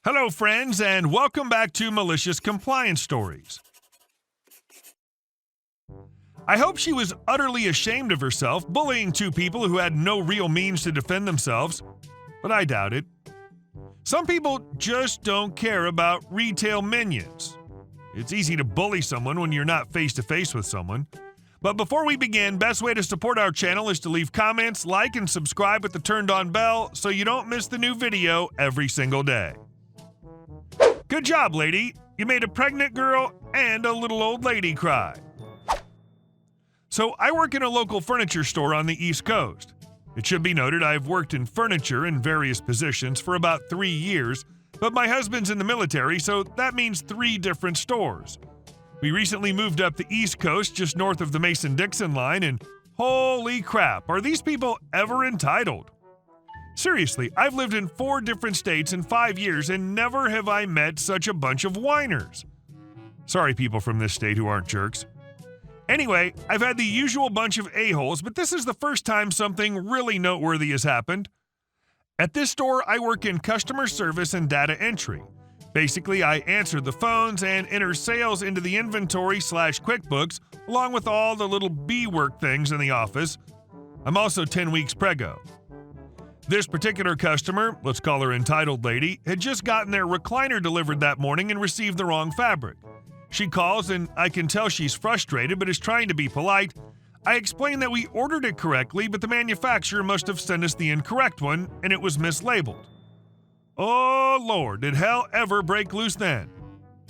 Hello, friends, and welcome back to Malicious Compliance Stories. I hope she was utterly ashamed of herself, bullying two people who had no real means to defend themselves, but I doubt it. Some people just don't care about retail minions. It's easy to bully someone when you're not face-to-face with someone. But before we begin, best way to support our channel is to leave comments, like, and subscribe with the turned-on bell so you don't miss the new video every single day. Good job, lady. You made a pregnant girl and a little old lady cry. So I work in a local furniture store on the East Coast. It should be noted I've worked in furniture in various positions for about 3 years, but my husband's in the military, so that means 3 different stores. We recently moved up the East Coast just north of the Mason-Dixon line, and holy crap, are these people ever entitled? Seriously, I've lived in 4 different states in 5 years, and never have I met such a bunch of whiners. Sorry, people from this state who aren't jerks. Anyway, I've had the usual bunch of a-holes, but this is the first time something really noteworthy has happened. At this store, I work in customer service and data entry. Basically, I answer the phones and enter sales into the inventory/QuickBooks, along with all the little B-work things in the office. I'm also 10 weeks preggo. This particular customer, let's call her Entitled Lady, had just gotten their recliner delivered that morning and received the wrong fabric. She calls and I can tell she's frustrated but is trying to be polite. I explain that we ordered it correctly, but the manufacturer must have sent us the incorrect one and it was mislabeled. Oh Lord, did hell ever break loose then?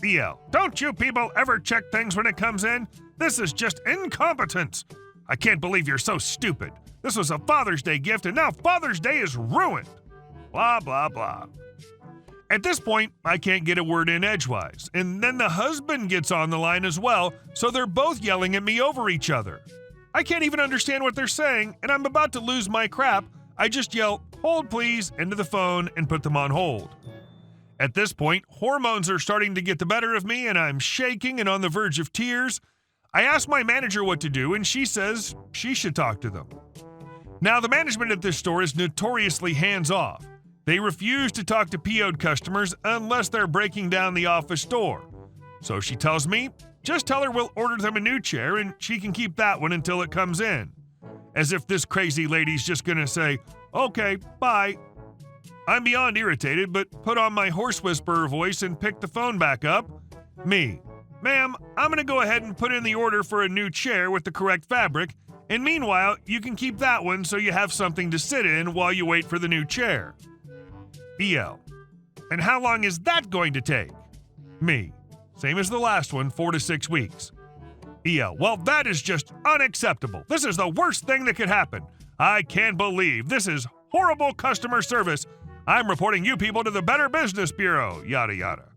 EL, don't you people ever check things when it comes in? This is just incompetence. I can't believe you're so stupid. This was a Father's Day gift, and now Father's Day is ruined. Blah, blah, blah. At this point, I can't get a word in edgewise, and then the husband gets on the line as well, so they're both yelling at me over each other. I can't even understand what they're saying, and I'm about to lose my crap. I just yell, "Hold please," into the phone and put them on hold. At this point, hormones are starting to get the better of me, and I'm shaking and on the verge of tears. I ask my manager what to do, and she says she should talk to them. Now, the management at this store is notoriously hands-off. They refuse to talk to PO'd customers unless they're breaking down the office door. So she tells me, just tell her we'll order them a new chair and she can keep that one until it comes in. As if this crazy lady's just gonna say, okay, bye. I'm beyond irritated, but put on my horse whisperer voice and pick the phone back up. Me, ma'am, I'm gonna go ahead and put in the order for a new chair with the correct fabric. And meanwhile, you can keep that one so you have something to sit in while you wait for the new chair. EL, and how long is that going to take? Me, same as the last one, 4 to 6 weeks. EL, well, that is just unacceptable. This is the worst thing that could happen. I can't believe this is horrible customer service. I'm reporting you people to the Better Business Bureau, yada yada.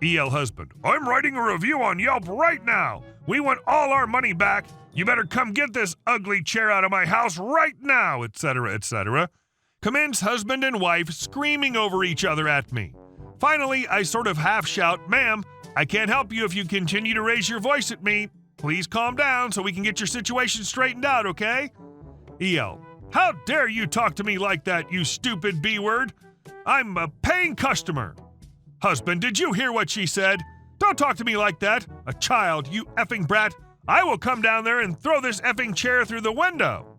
EL husband, I'm writing a review on Yelp right now. We want all our money back. You better come get this ugly chair out of my house right now, etc., etc. Commence husband and wife screaming over each other at me. Finally, I sort of half shout, ma'am, I can't help you if you continue to raise your voice at me. Please calm down so we can get your situation straightened out, okay? EL, how dare you talk to me like that, you stupid B-word? I'm a paying customer. Husband, did you hear what she said? Don't talk to me like that. A child, you effing brat. I will come down there and throw this effing chair through the window.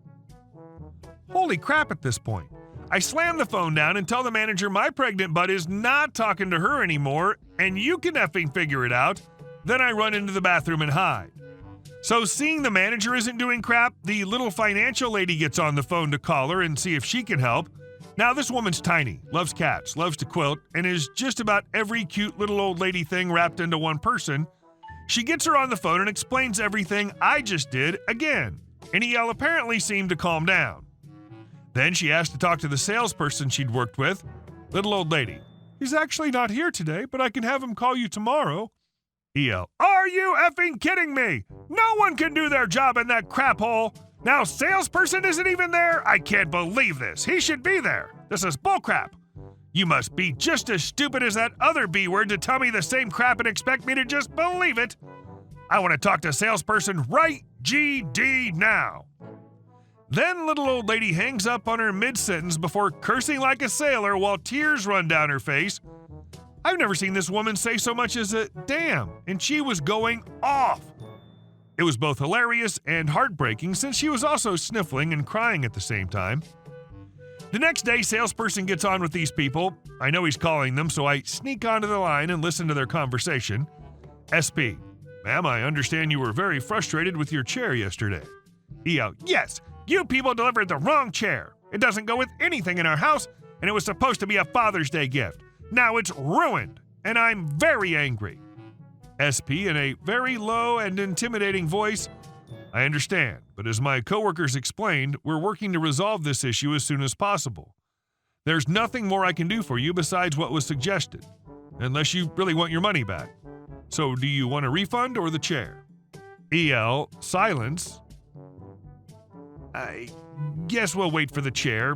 Holy crap at this point. I slam the phone down and tell the manager my pregnant butt is not talking to her anymore and you can effing figure it out. Then I run into the bathroom and hide. So seeing the manager isn't doing crap, the little financial lady gets on the phone to call her and see if she can help. Now this woman's tiny, loves cats, loves to quilt, and is just about every cute little old lady thing wrapped into one person. She gets her on the phone and explains everything I just did again, and EL apparently seemed to calm down. Then she asked to talk to the salesperson she'd worked with. Little old lady, he's actually not here today, but I can have him call you tomorrow. EL, are you effing kidding me? No one can do their job in that crap hole. Now salesperson isn't even there? I can't believe this. He should be there. This is bullcrap. You must be just as stupid as that other B-word to tell me the same crap and expect me to just believe it. I want to talk to salesperson right GD now. Then little old lady hangs up on her mid-sentence before cursing like a sailor while tears run down her face. I've never seen this woman say so much as a damn, and she was going off. It was both hilarious and heartbreaking since she was also sniffling and crying at the same time. The next day, salesperson gets on with these people. I know he's calling them, so I sneak onto the line and listen to their conversation. SP, ma'am, I understand you were very frustrated with your chair yesterday. EL, yes, you people delivered the wrong chair. It doesn't go with anything in our house, and it was supposed to be a Father's Day gift. Now it's ruined, and I'm very angry. SP, in a very low and intimidating voice, I understand, but as my coworkers explained, we're working to resolve this issue as soon as possible. There's nothing more I can do for you besides what was suggested, unless you really want your money back. So do you want a refund or the chair? EL, silence. I guess we'll wait for the chair,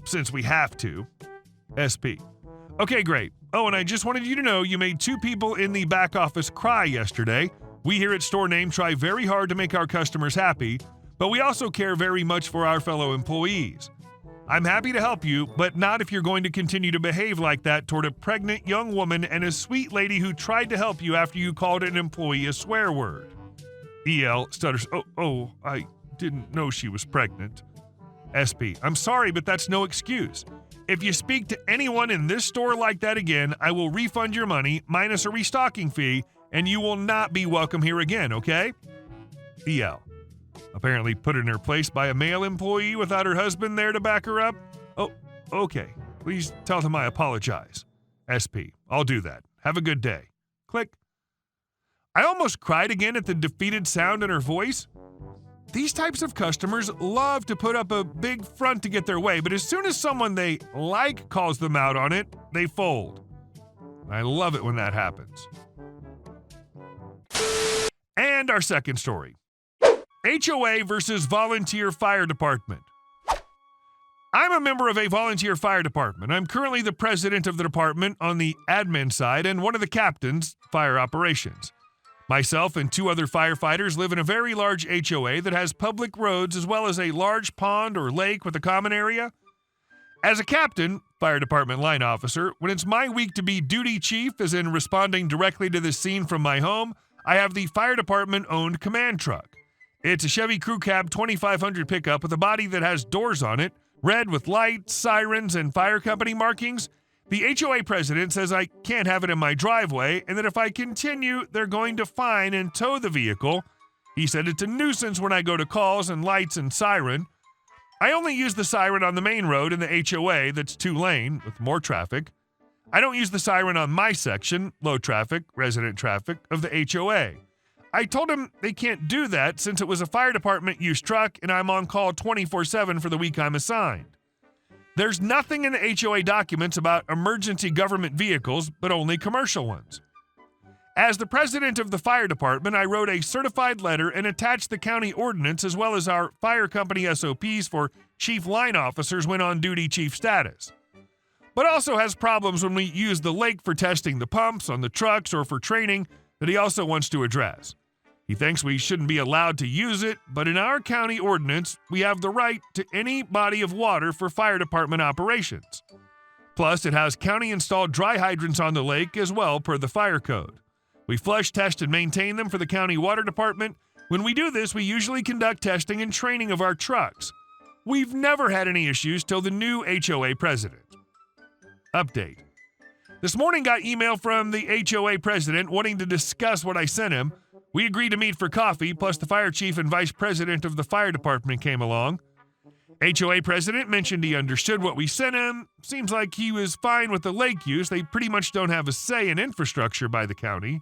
since we have to. SP, okay, great. Oh, and I just wanted you to know you made 2 people in the back office cry yesterday. We here at Store Name try very hard to make our customers happy, but we also care very much for our fellow employees. I'm happy to help you, but not if you're going to continue to behave like that toward a pregnant young woman and a sweet lady who tried to help you after you called an employee a swear word. EL stutters, oh, I didn't know she was pregnant. SP, I'm sorry, but that's no excuse. If you speak to anyone in this store like that again, I will refund your money minus a restocking fee, and you will not be welcome here again, okay? EL, apparently put in her place by a male employee without her husband there to back her up. Oh, okay. Please tell them I apologize. SP, I'll do that. Have a good day. Click. I almost cried again at the defeated sound in her voice. These types of customers love to put up a big front to get their way, but as soon as someone they like calls them out on it, they fold. I love it when that happens. And our second story. HOA versus volunteer fire department. I'm a member of a volunteer fire department. I'm currently the president of the department on the admin side and one of the captains, fire operations. Myself and 2 other firefighters live in a very large HOA that has public roads as well as a large pond or lake with a common area. As a captain, fire department line officer, when it's my week to be duty chief, as in responding directly to the scene from my home, I have the fire department-owned command truck. It's a Chevy Crew Cab 2500 pickup with a body that has doors on it, red with lights, sirens, and fire company markings. The HOA president says I can't have it in my driveway and that if I continue, they're going to fine and tow the vehicle. He said it's a nuisance when I go to calls and lights and siren. I only use the siren on the main road in the HOA that's 2-lane with more traffic. I don't use the siren on my section, low traffic, resident traffic, of the HOA. I told him they can't do that since it was a fire department use truck and I'm on call 24/7 for the week I'm assigned. There's nothing in the HOA documents about emergency government vehicles, but only commercial ones. As the president of the fire department, I wrote a certified letter and attached the county ordinance as well as our fire company SOPs for chief line officers when on duty chief status. But also has problems when we use the lake for testing the pumps on the trucks or for training that he also wants to address. He thinks we shouldn't be allowed to use it, but in our county ordinance, we have the right to any body of water for fire department operations. Plus, it has county-installed dry hydrants on the lake as well per the fire code. We flush, test, and maintain them for the county water department. When we do this, we usually conduct testing and training of our trucks. We've never had any issues till the new HOA president. Update. This morning got email from the HOA president wanting to discuss what I sent him. We agreed to meet for coffee, plus the fire chief and vice president of the fire department came along. HOA president mentioned he understood what we sent him. Seems like he was fine with the lake use. They pretty much don't have a say in infrastructure by the county.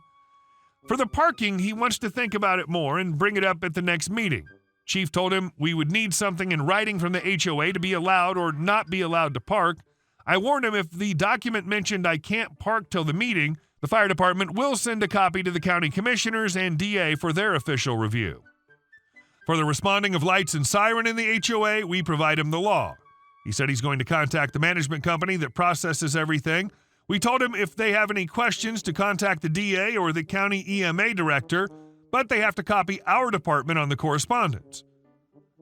For the parking, he wants to think about it more and bring it up at the next meeting. Chief told him we would need something in writing from the HOA to be allowed or not be allowed to park. I warned him if the document mentioned I can't park till the meeting, the fire department will send a copy to the county commissioners and DA for their official review. For the responding of lights and siren in the HOA, we provide him the law. He said he's going to contact the management company that processes everything. We told him if they have any questions to contact the DA or the county EMA director, but they have to copy our department on the correspondence.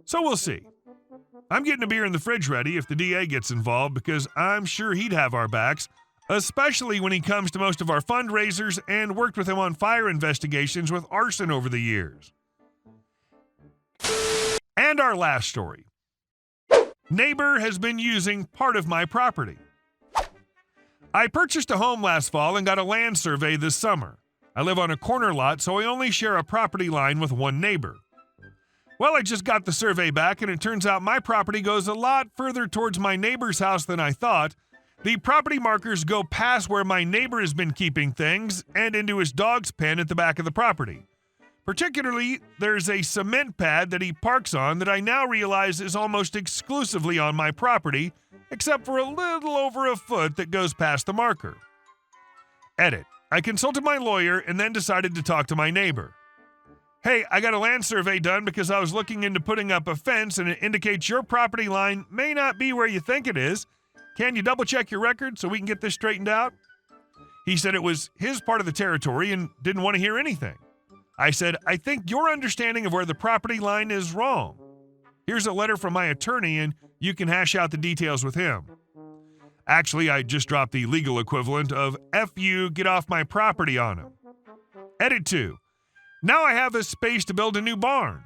So we'll see. I'm getting a beer in the fridge ready if the DA gets involved because I'm sure he'd have our backs. especially when he comes to most of our fundraisers and worked with him on fire investigations with arson over the years. And our last story. Neighbor has been using part of my property. I purchased a home last fall and got a land survey this summer. I live on a corner lot, so I only share a property line with one neighbor. Well, I just got the survey back, and it turns out my property goes a lot further towards my neighbor's house than I thought. The property markers go past where my neighbor has been keeping things and into his dog's pen at the back of the property. Particularly, there's a cement pad that he parks on that I now realize is almost exclusively on my property, except for a little over a foot that goes past the marker. Edit. I consulted my lawyer and then decided to talk to my neighbor. Hey, I got a land survey done because I was looking into putting up a fence and it indicates your property line may not be where you think it is. Can you double check your record so we can get this straightened out? He said it was his part of the territory and didn't want to hear anything. I said, I think your understanding of where the property line is wrong. Here's a letter from my attorney and you can hash out the details with him. Actually, I just dropped the legal equivalent of F you, get off my property on him. Edit 2. Now I have a space to build a new barn.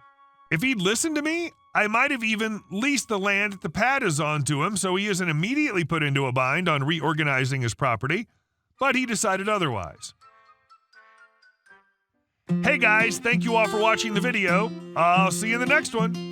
If he'd listened to me, I might have even leased the land that the pad is on to him so he isn't immediately put into a bind on reorganizing his property, but he decided otherwise. Hey guys, thank you all for watching the video. I'll see you in the next one.